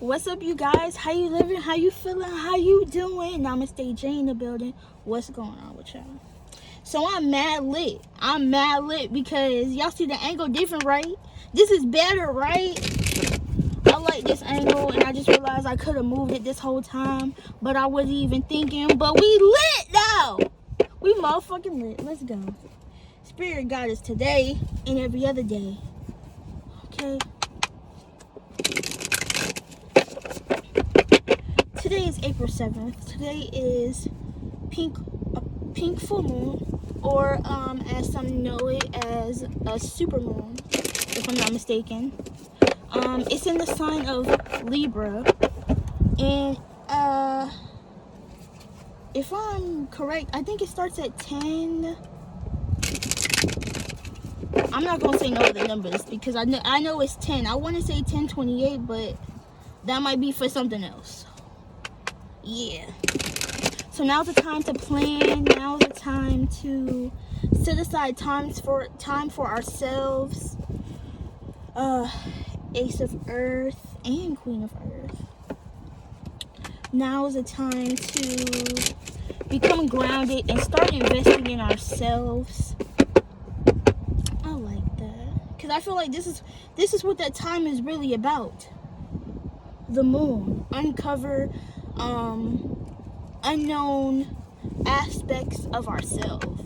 What's up, you guys? How you living? How you feeling? How you doing? Namaste J in the building. What's going on with y'all? So I'm mad lit. I'm mad lit because y'all see the angle different, right? This is better, right? I like this angle, and I just realized I could have moved it this whole time, but I wasn't even thinking. But we lit now. We motherfucking lit. Let's go. Spirit guide us today and every other day. Okay. Today is April 7th. Today is pink full moon, or as some know it as a super moon, if I'm not mistaken. It's in the sign of Libra, and if I'm correct, I think it starts at 10. I'm not gonna say no other numbers because I know it's 10. I want to say 10:28, but that might be for something else. Yeah. So now's the time to plan. Now's the time to set aside time for ourselves. Ace of Earth and Queen of Earth. Now is the time to become grounded and start investing in ourselves. I like that because I feel like this is what that time is really about. The moon, uncover unknown aspects of ourselves.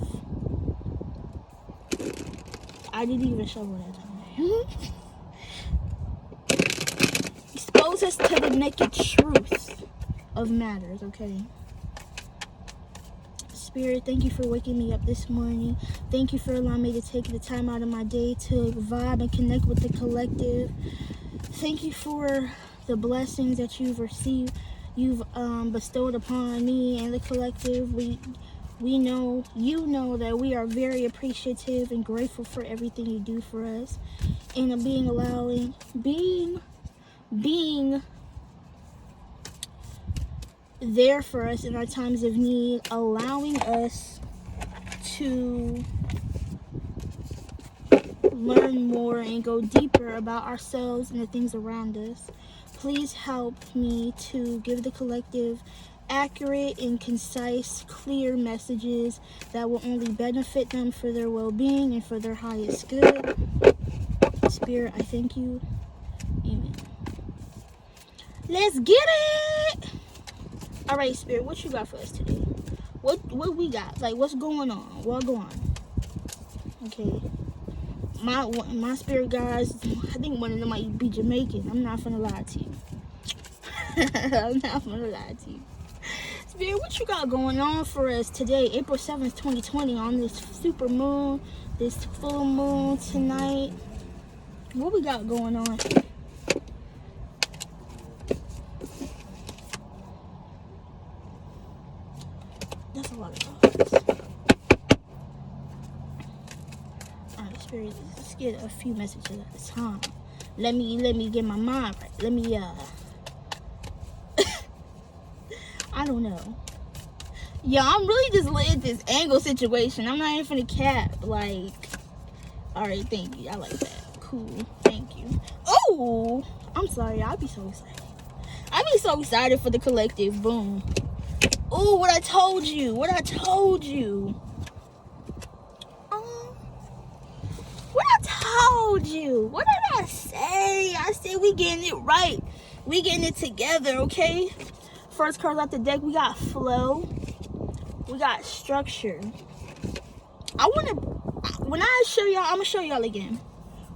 I didn't even show that time. Expose us to the naked truth of matters, okay? Spirit, thank you for waking me up this morning. Thank you for allowing me to take the time out of my day to vibe and connect with the collective. Thank you for the blessings that you've bestowed upon me and the collective. We know, you know, that we are very appreciative and grateful for everything you do for us, and being there for us in our times of need, allowing us to learn more and go deeper about ourselves and the things around us. Please help me to give the collective accurate and concise, clear messages that will only benefit them for their well-being and for their highest good. Spirit, I thank you. Amen. Let's get it! All right, Spirit, what you got for us today? What we got? Like, what's going on? What going on? Okay. My spirit guys, I think one of them might be Jamaican. I'm not gonna lie to you. I'm not gonna lie to you. Spirit, what you got going on for us today, April 7th, 2020, on this super moon, this full moon tonight? What we got going on? That's a lot of thoughts. Alright, Spirit, let's get a few messages at a time. Let me get my mind right. Let me I don't know. Yeah, I'm really just lit this angle situation. I'm not even finna cap. Like, alright, thank you. I like that. Cool. Thank you. Oh, I'm sorry. I'd be so excited. I'd be so excited for the collective. Boom. Oh, what I told you. What I told you. What I told you. What did I say? I said we getting it right. We getting it together, okay? First cards out the deck, we got flow. We got structure. When I show y'all, I'm gonna show y'all again.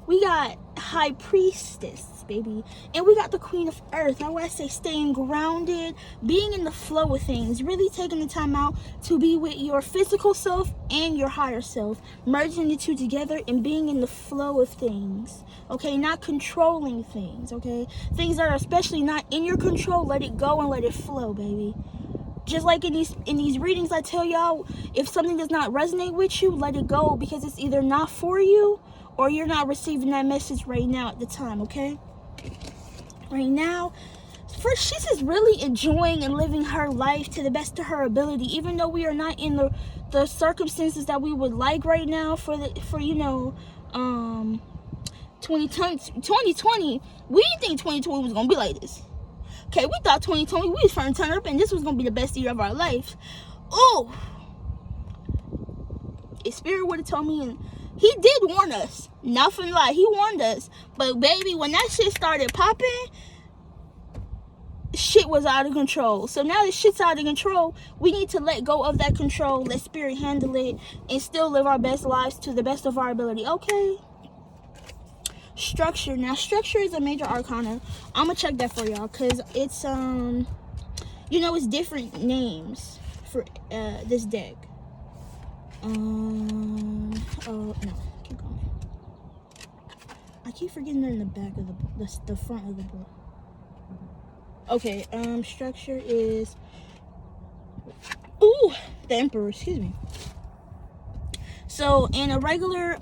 We got High Priestess, baby. And we got the Queen of Earth. I want to say staying grounded, being in the flow of things, really taking the time out to be with your physical self and your higher self, merging the two together and being in the flow of things, okay? Not controlling things, okay? Things that are especially not in your control, let it go and let it flow, baby. Just like in these readings, I tell y'all, if something does not resonate with you, let it go, because it's either not for you or you're not receiving that message right now at the time, okay? Right now, first, she's just really enjoying and living her life to the best of her ability, even though we are not in the circumstances that we would like right now for 2020. We didn't think 2020 was gonna be like this. Okay, we thought 2020 we was trying to turn up and this was gonna be the best year of our life. Oh, if Spirit would have told me, and he did warn us, nothing lie, he warned us. But baby, when that shit started popping, shit was out of control. So now that shit's out of control, we need to let go of that control, let Spirit handle it, and still live our best lives to the best of our ability. Okay. Structure. Now, structure is a major arcana. I'm gonna check that for y'all because it's it's different names for this deck. Oh no, keep going. I keep forgetting they're in the back of the front of the book. Okay, structure is the Emperor, excuse me. So in a regular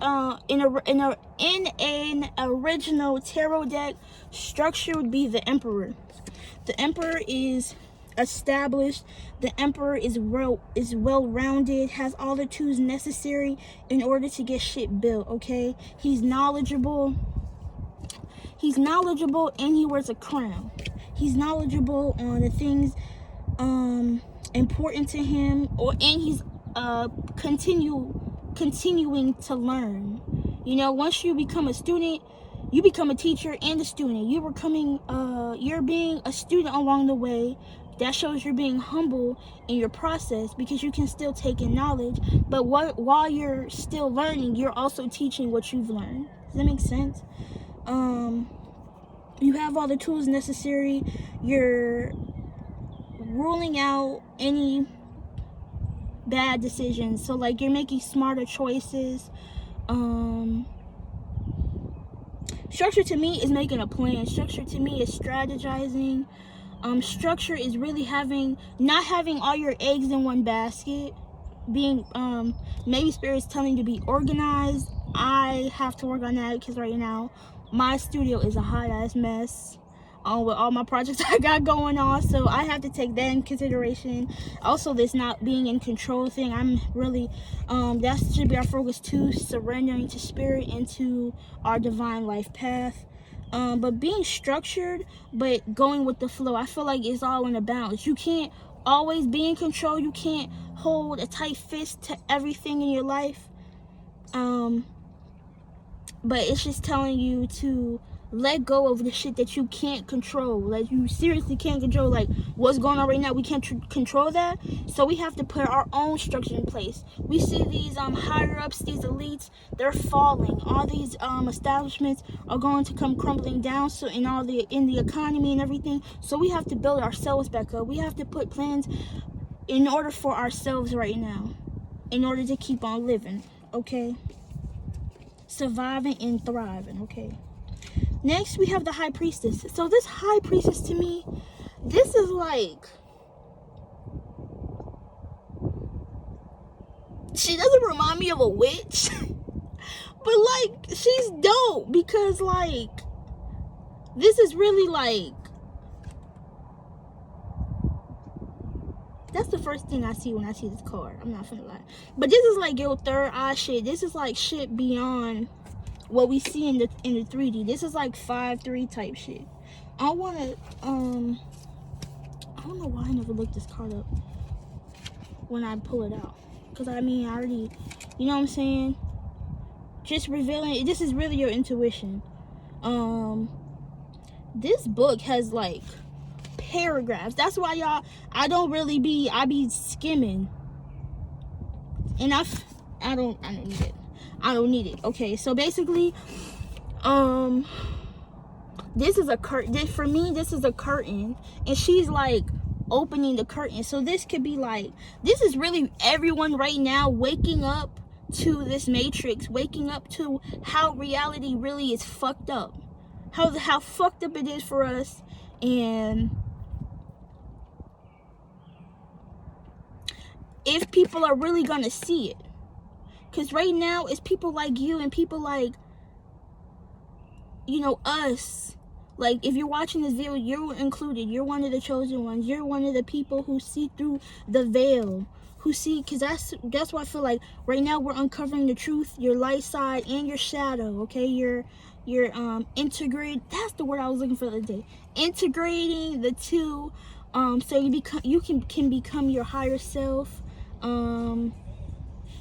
in an original tarot deck, structure would be the Emperor. The Emperor is established. The Emperor is well-rounded, has all the tools necessary in order to get shit built, okay? He's knowledgeable. And he wears a crown. He's knowledgeable on the things important to him, and he's continuing to learn. Once you become a student, you become a teacher and a student. You're being a student along the way. That shows you're being humble in your process because you can still take in knowledge. But while you're still learning, you're also teaching what you've learned. Does that make sense? You have all the tools necessary. You're ruling out any bad decisions. So like you're making smarter choices. Structure to me is making a plan. Structure to me is strategizing. Structure is really not having all your eggs in one basket. Being maybe Spirit's telling you to be organized. I have to work on that because right now my studio is a hot ass mess with all my projects I got going on, so I have to take that in consideration. Also, this not being in control thing, I'm really that should be our focus too, surrendering to Spirit and to our divine life path. But being structured but going with the flow, I feel like it's all in a balance. You can't always be in control. You can't hold a tight fist to everything in your life. But it's just telling you to let go of the shit that you can't control. Like, you seriously can't control, like, what's going on right now. We can't control that. So we have to put our own structure in place. We see these higher ups, these elites, they're falling. All these establishments are going to come crumbling down. So in the economy and everything. So we have to build ourselves back up. We have to put plans in order for ourselves right now, in order to keep on living. Okay, surviving and thriving. Okay. Next, we have the High Priestess. So this High Priestess, to me, this is like, she doesn't remind me of a witch, but like, she's dope because like, this is really like, that's the first thing I see when I see this card. I'm not finna lie. But this is like your third eye shit. This is like shit beyond what we see in the 3D. This is like 5-3 type shit. I don't know why I never looked this card up when I pull it out. Because I mean, I already, you know what I'm saying? Just revealing, this is really your intuition. This book has like paragraphs. That's why y'all, I be skimming. And I don't need it. I don't need it. Okay, so basically, this is a curtain. For me, this is a curtain, and she's like opening the curtain. So this could be like, this is really everyone right now waking up to this matrix, waking up to how reality really is fucked up, how fucked up it is for us, and if people are really gonna see it. Because right now, it's people like you and people like, us. Like, if you're watching this video, you're included. You're one of the chosen ones. You're one of the people who see through the veil. Who see, because that's why I feel like right now we're uncovering the truth, your light side and your shadow, okay? Your you're integrate. That's the word I was looking for the other day. Integrating the two, so you can become your higher self.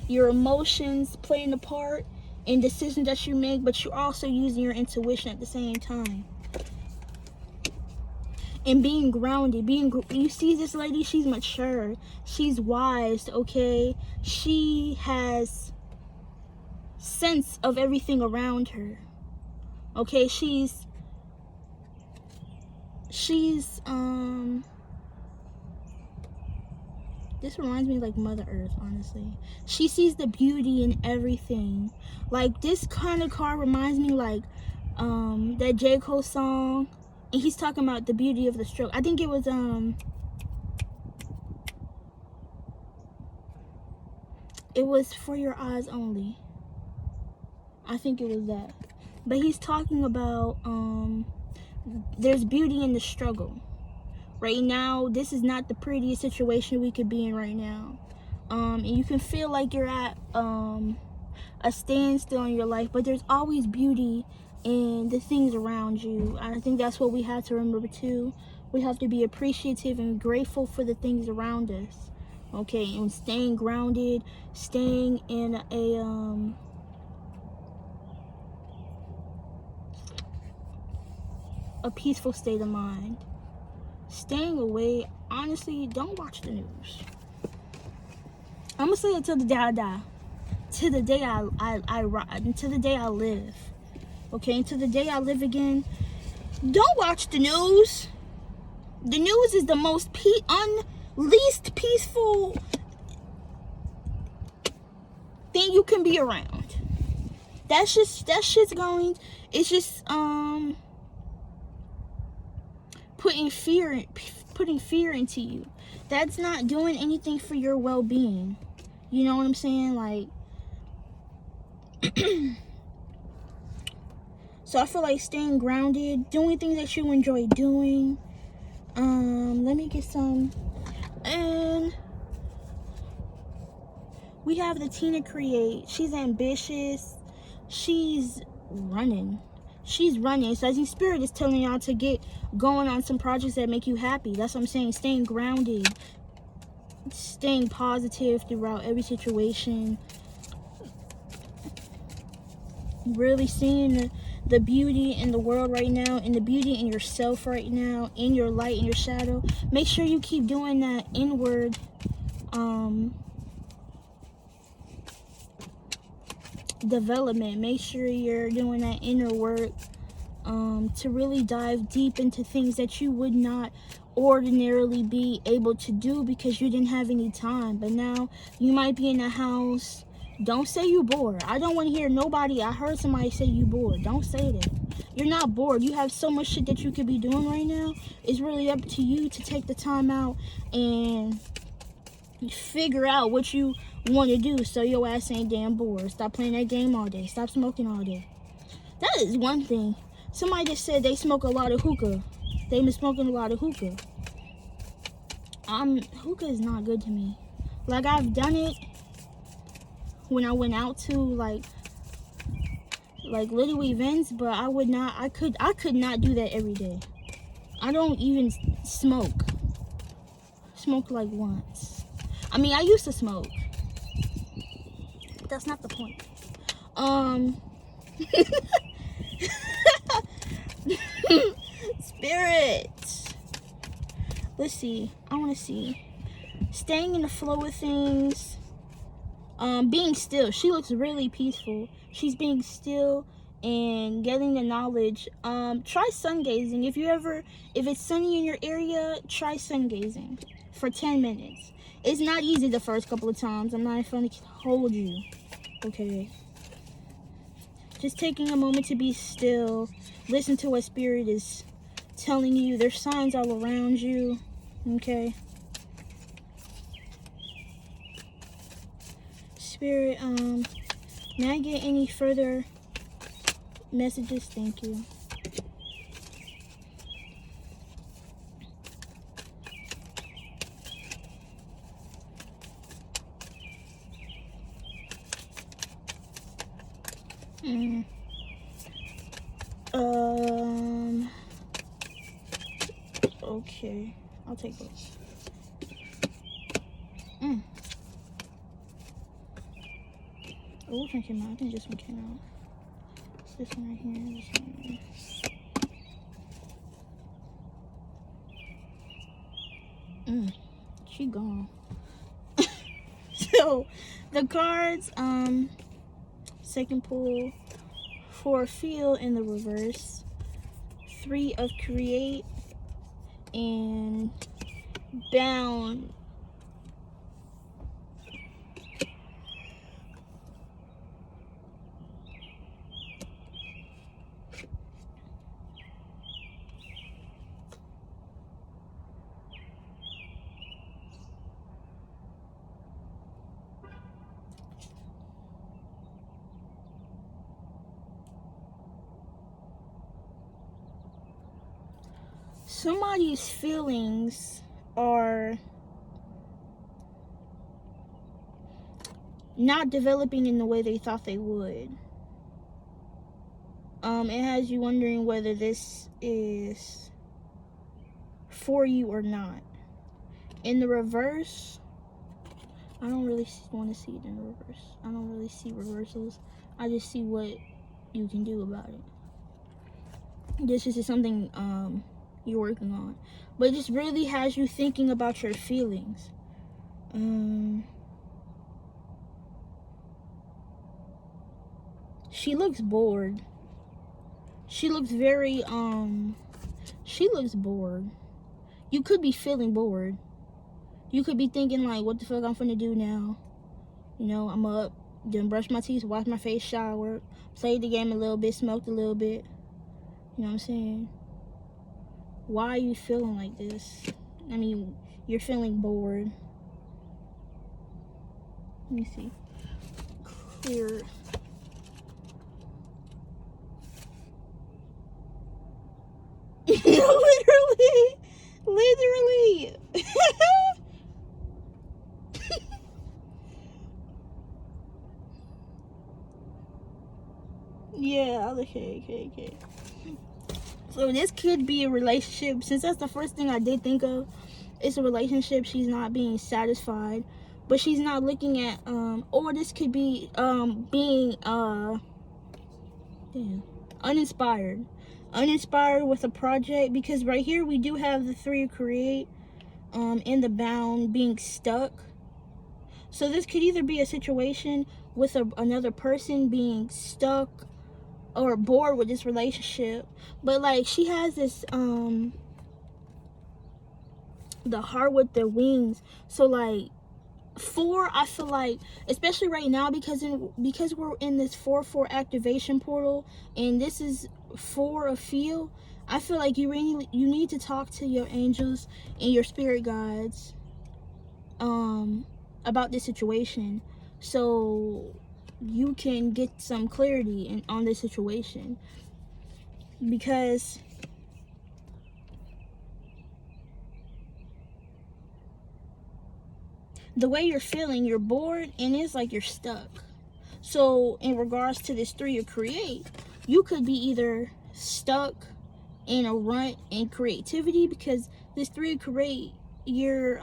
Your emotions playing a part in decisions that you make, but you're also using your intuition at the same time. And being grounded, you see this lady, she's mature, she's wise, okay? She has sense of everything around her, okay? She's this reminds me of like Mother Earth, honestly. She sees the beauty in everything. Like, this kind of car reminds me like that J. Cole song, and he's talking about the beauty of the stroke. I think it was For Your Eyes Only. I think it was that. But he's talking about there's beauty in the struggle. Right now, this is not the prettiest situation we could be in right now. And you can feel like you're at a standstill in your life, but there's always beauty in the things around you. I think that's what we have to remember too. We have to be appreciative and grateful for the things around us. Okay, and staying grounded, staying in a peaceful state of mind. Staying away, honestly, don't watch the news. I'm gonna say it till the day I die, till the day until the day I live. Okay, until the day I live again. Don't watch the news. The news is the most least peaceful thing you can be around. That shit's going. It's just putting fear into you. That's not doing anything for your well-being. You know what I'm saying? Like, so I feel like staying grounded, doing things that you enjoy doing. Let me get some. And we have the Tina Create. She's ambitious. She's running. So I think Spirit is telling y'all to get going on some projects that make you happy. That's what I'm saying. Staying grounded, staying positive throughout every situation, really seeing the beauty in the world right now, and the beauty in yourself right now, in your light and your shadow. Make sure you keep doing that inward development. Make sure you're doing that inner work to really dive deep into things that you would not ordinarily be able to do because you didn't have any time. But now you might be in the house. Don't say you bored. I don't want to hear nobody. I heard somebody say you bored. Don't say that. You're not bored. You have so much shit that you could be doing right now. It's really up to you to take the time out and figure out what you want to do so your ass ain't damn bored. Stop playing that game all day. Stop smoking all day. That is one thing. Somebody just said they smoke a lot of hookah. They've been smoking a lot of hookah. Hookah is not good to me. Like, I've done it when I went out to like little events, but I could not do that every day. I don't even smoke like once. I mean, I used to smoke. That's not the point. Spirit. Let's see. I want to see. Staying in the flow of things. Being still. She looks really peaceful. She's being still and getting the knowledge. Try sun gazing. If it's sunny in your area, try sun gazing for 10 minutes. It's not easy the first couple of times. I'm not going to hold you. Okay. Just taking a moment to be still. Listen to what Spirit is telling you. There's signs all around you. Okay. Spirit, may I get any further messages? Thank you. Okay, I'll take both. Oh, which one came out? I think this one came out. It's this one right here. This one right here. She gone. So the cards, second pull for feel in the reverse, 3 of create, and bound. Somebody's feelings are not developing in the way they thought they would. It has you wondering whether this is for you or not. In the reverse, I don't really want to see it in the reverse. I don't really see reversals. I just see what you can do about it. This is something you're working on, but it just really has you thinking about your feelings. She looks bored. She looks very she looks bored. You could be feeling bored. You could be thinking like, what the fuck I'm finna do now? You know, I'm up, then brush my teeth, wash my face, shower, played the game a little bit, smoked a little bit. You know what I'm saying? Why are you feeling like this? I mean, you're feeling bored. Let me see. Clear. Literally. Yeah, okay. So this could be a relationship. Since that's the first thing I did think of, it's a relationship. She's not being satisfied, but she's not looking at or this could be being uninspired with a project, because right here we do have the 3 of create in the bound being stuck. So this could either be a situation with another person being stuck or bored with this relationship, but like she has this the heart with the wings. So like 4, I feel like, especially right now, because we're in this 4/4 activation portal, and this is 4 of feel. I feel like you need to talk to your angels and your spirit guides about this situation, so you can get some clarity on this situation, because the way you're feeling, you're bored, and it's like you're stuck. So in regards to this 3 of create, you could be either stuck in a rut in creativity, because this 3 of create, you're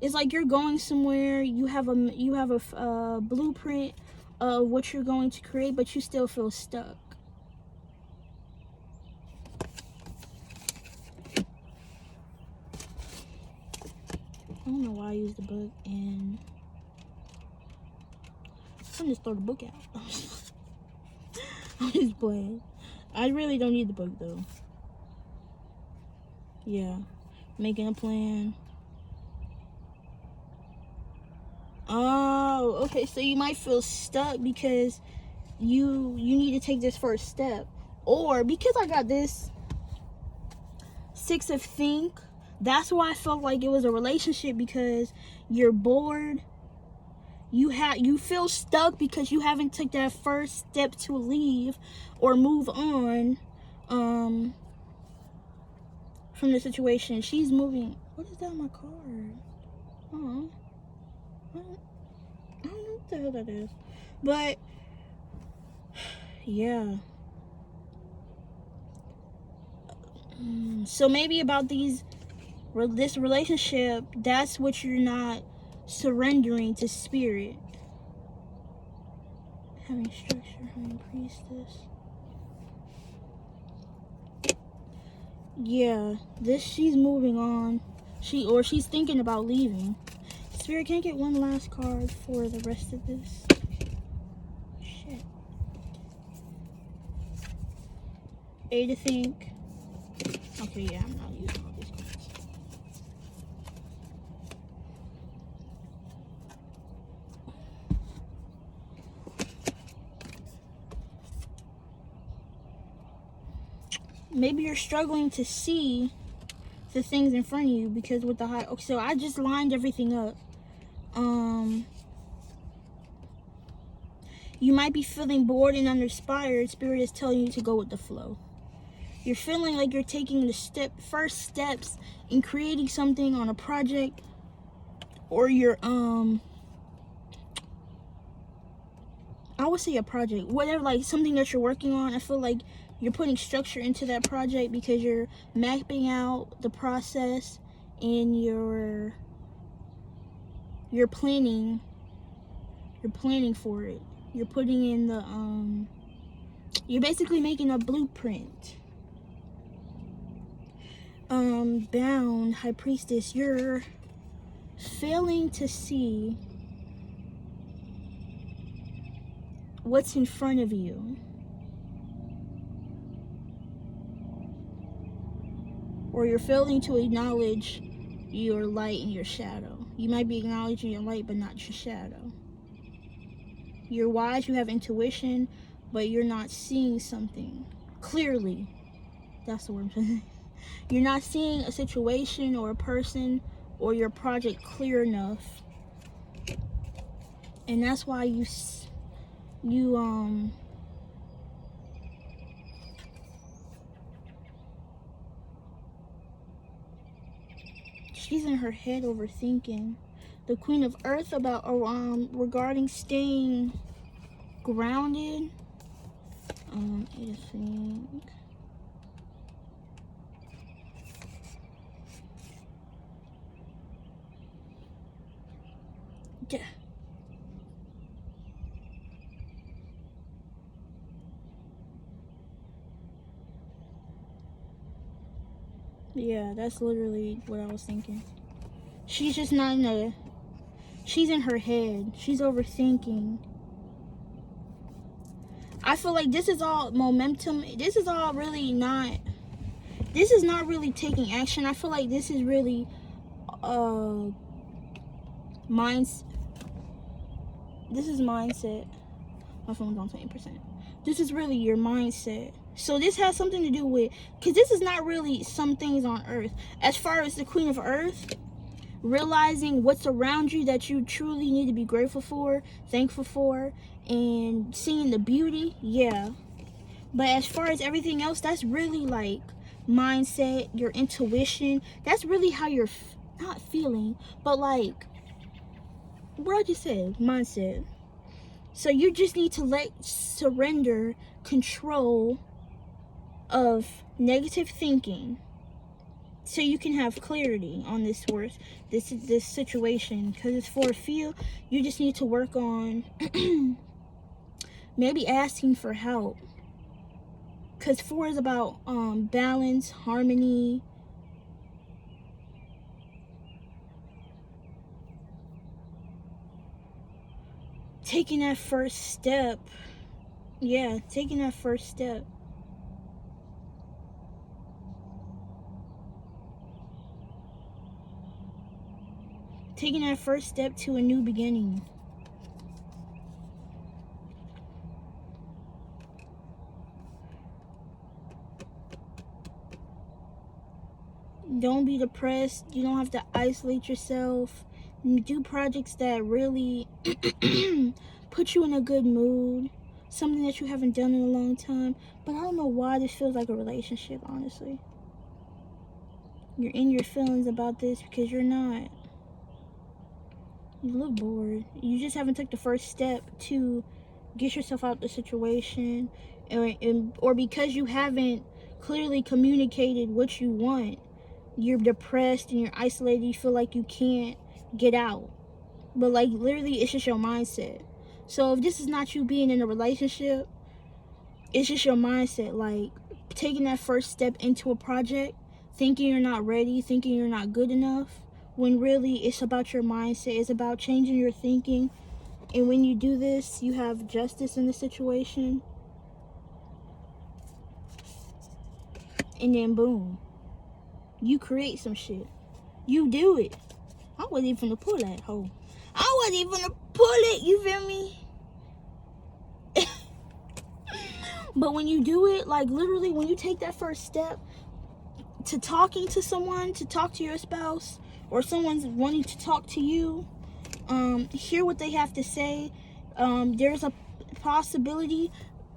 it's like you're going somewhere, you have a blueprint of what you're going to create, but you still feel stuck. I don't know why I used the book, and I'm just throw the book out. I'm just playing. I really don't need the book though. Yeah, making a plan. Oh, okay. So you might feel stuck because you need to take this first step, or because I got this 6 of think. That's why I felt like it was a relationship, because you're bored. You feel stuck because you haven't took that first step to leave or move on from the situation. She's moving. What is that on my card? Oh, I don't know what the hell that is. But yeah. So maybe about this relationship, that's what you're not surrendering to spirit. Having structure, having priestess. Yeah, she's moving on. She's thinking about leaving. Spirit, can I get one last card for the rest of this? Shit. A to think. Okay, yeah, I'm not using all these cards. Maybe you're struggling to see the things in front of you because with the high. Okay, so I just lined everything up. You might be feeling bored and uninspired. Spirit is telling you to go with the flow. You're feeling like you're taking the first steps in creating something on a project, or you're I would say a project, whatever, like something that you're working on. I feel like you're putting structure into that project because you're mapping out the process and you're planning for it. You're putting in the you're basically making a blueprint. Bound, High Priestess, you're failing to see what's in front of you. Or you're failing to acknowledge your light and your shadow. You might be acknowledging your light, but not your shadow. You're wise, you have intuition, but you're not seeing something clearly. That's the word I'm saying. You're not seeing a situation or a person or your project clear enough. And that's why she's in her head overthinking. The Queen of Earth about regarding staying grounded. I think. Yeah. Yeah, that's literally what I was thinking. She's just not in a... She's in her head. She's overthinking. I feel like this is all momentum. This is all really not... This is not really taking action. I feel like this is really... mindset. This is mindset. My phone's on 20%. This is really your mindset. So this has something to do with... Because this is not really some things on Earth. As far as the Queen of Earth... Realizing what's around you that you truly need to be grateful for, thankful for, and seeing the beauty, yeah. But as far as everything else, that's really like mindset, your intuition. That's really how you're not feeling, but like what I just said, mindset. So you just need to surrender control of negative thinking. So you can have clarity on this situation, because it's for a few. You just need to work on maybe asking for help, because 4 is about balance, harmony, taking that first step. Yeah, taking that first step. Taking that first step to a new beginning. Don't be depressed. You don't have to isolate yourself. Do projects that really put you in a good mood. Something that you haven't done in a long time. But I don't know why this feels like a relationship, honestly. You're in your feelings about this because you're not. You look bored. You just haven't took the first step to get yourself out the situation, or because you haven't clearly communicated what you want. You're depressed and you're isolated. You feel like you can't get out. But like literally, it's just your mindset. So if this is not you being in a relationship, it's just your mindset. Like taking that first step into a project, thinking you're not ready, thinking you're not good enough, when really it's about your mindset. It's about changing your thinking. And when you do this, you have justice in the situation. And then boom, you create some shit. You do it. I wasn't even gonna pull that hoe. I wasn't even gonna pull it, you feel me? But when you do it, like literally when you take that first step to talking to someone, to talk to your spouse, or someone's wanting to talk to you, hear what they have to say. There's a possibility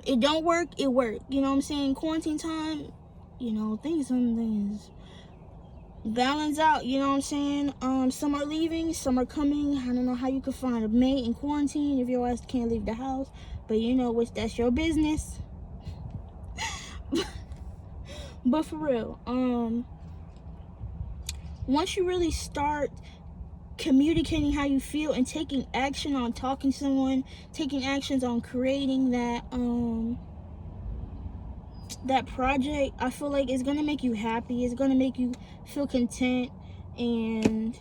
it don't work, it worked. You know what I'm saying? Quarantine time, you know, some things balance out, you know what I'm saying? Some are leaving, some are coming. I don't know how you could find a mate in quarantine if your ass can't leave the house, but you know what, that's your business. But for real, once you really start communicating how you feel and taking action on talking to someone, taking actions on creating that project, I feel like it's gonna make you happy. It's gonna make you feel content, and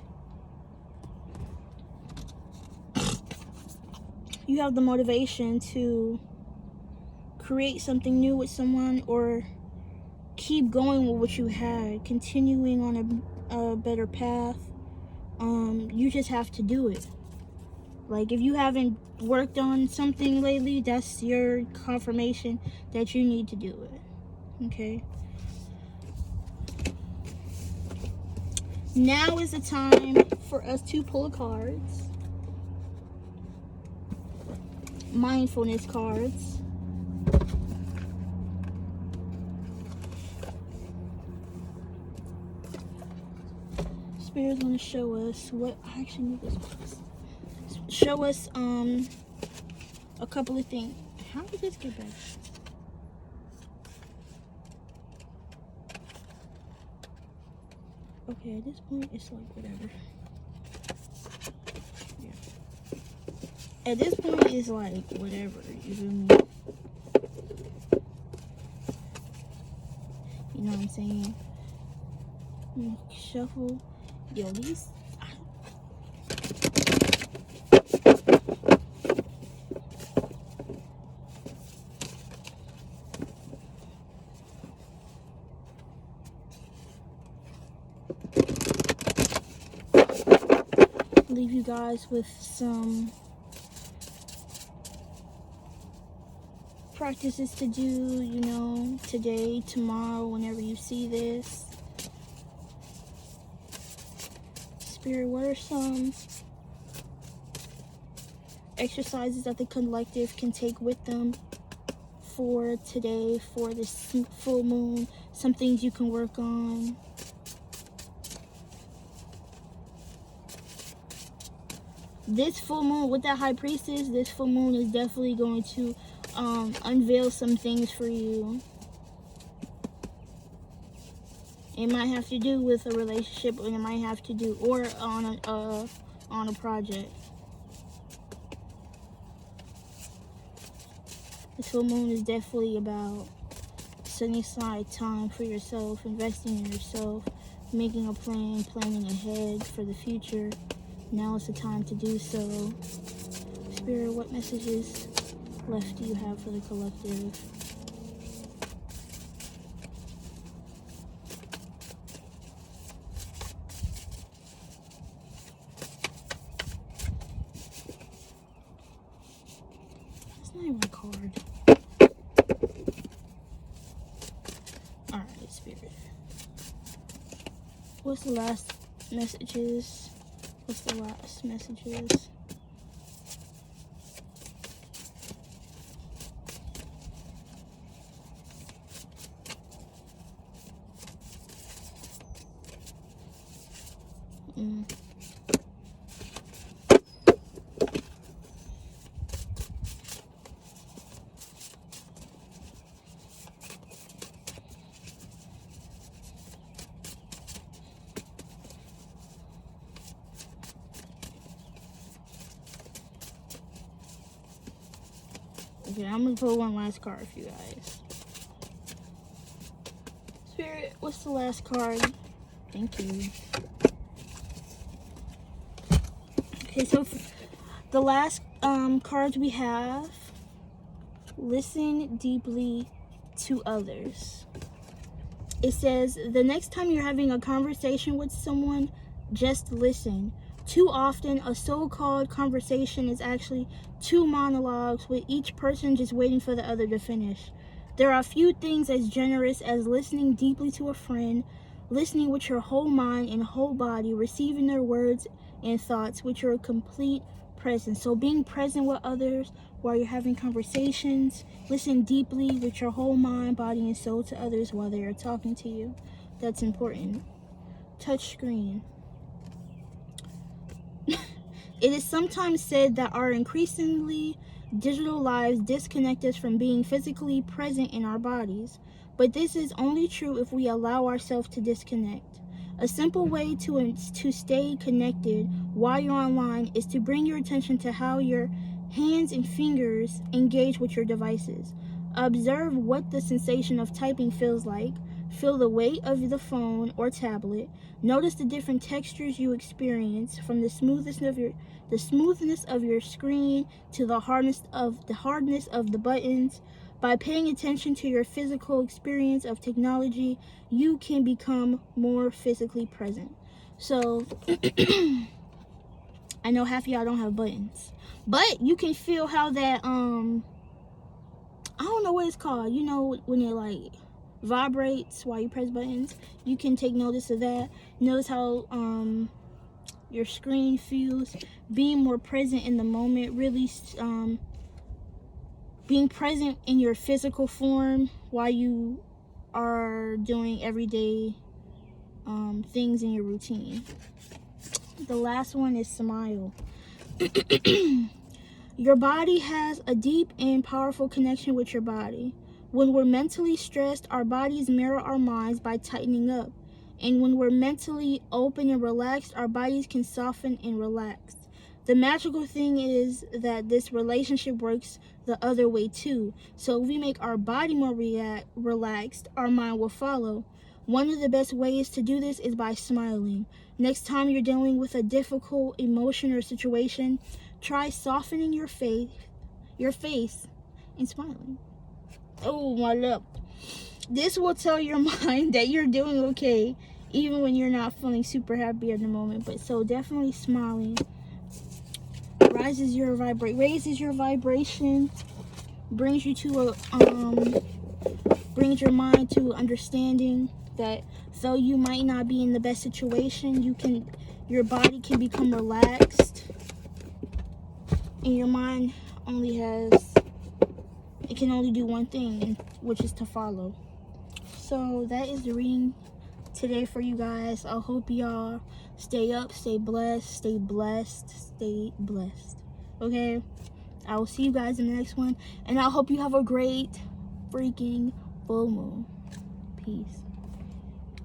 you have the motivation to create something new with someone, or keep going with what you had, continuing on a better path. You just have to do it. Like if you haven't worked on something lately, that's your confirmation that you need to do it. Okay? Now is the time for us to pull cards. Mindfulness cards. Spirit's gonna show us what I actually need this box. Show us a couple of things. How did this get back? Okay, at this point it's like whatever. Yeah. At this point it's like whatever, you feel me? You know what I'm saying? Shuffle. Yo, these. Leave you guys with some practices to do, you know, today, tomorrow, whenever you see this. Spirit, what are some exercises that the collective can take with them for today, for this full moon? Some things you can work on. This full moon with that High Priestess, this full moon is definitely going to unveil some things for you. It might have to do with a relationship, or it might have to do, or on a project. This full moon is definitely about setting aside time for yourself, investing in yourself, making a plan, planning ahead for the future. Now is the time to do so. Spirit, what messages left do you have for the collective? It's not even a card. Alright, Spirit. What's the last messages? What's the last messages? Okay, I'm gonna pull one last card for you guys. Spirit, what's the last card? Thank you. Okay, so the last cards we have, listen deeply to others. It says, the next time you're having a conversation with someone, just listen. Too often, a so-called conversation is actually two monologues with each person just waiting for the other to finish. There are few things as generous as listening deeply to a friend, listening with your whole mind and whole body, receiving their words and thoughts with your complete presence. So being present with others while you're having conversations, listen deeply with your whole mind, body, and soul to others while they are talking to you. That's important. Touch screen. It is sometimes said that our increasingly digital lives disconnect us from being physically present in our bodies, but this is only true if we allow ourselves to disconnect. A simple way to stay connected while you're online is to bring your attention to how your hands and fingers engage with your devices. Observe what the sensation of typing feels like. Feel the weight of the phone or tablet. Notice the different textures you experience, from the smoothness of your screen to the hardness of the buttons. By paying attention to your physical experience of technology, you can become more physically present. So I know half of y'all don't have buttons, but you can feel how that I don't know what it's called. You know, when it like vibrates while you press buttons, you can take notice of that. Notice how your screen feels. Being more present in the moment, really being present in your physical form while you are doing everyday things in your routine. The last one is smile. Your body has a deep and powerful connection with your body. When we're mentally stressed, our bodies mirror our minds by tightening up. And when we're mentally open and relaxed, our bodies can soften and relax. The magical thing is that this relationship works the other way too. So if we make our body more relaxed, our mind will follow. One of the best ways to do this is by smiling. Next time you're dealing with a difficult emotion or situation, try softening your face and smiling. Oh, my lip. This will tell your mind that you're doing okay, even when you're not feeling super happy at the moment. But so definitely smiling raises your vibration, brings you to brings your mind to understanding that though you might not be in the best situation, your body can become relaxed, and your mind can only do one thing, which is to follow. So that is the reading today for you guys. I hope y'all stay up, stay blessed. Okay? I will see you guys in the next one, and I hope you have a great freaking full moon. Peace.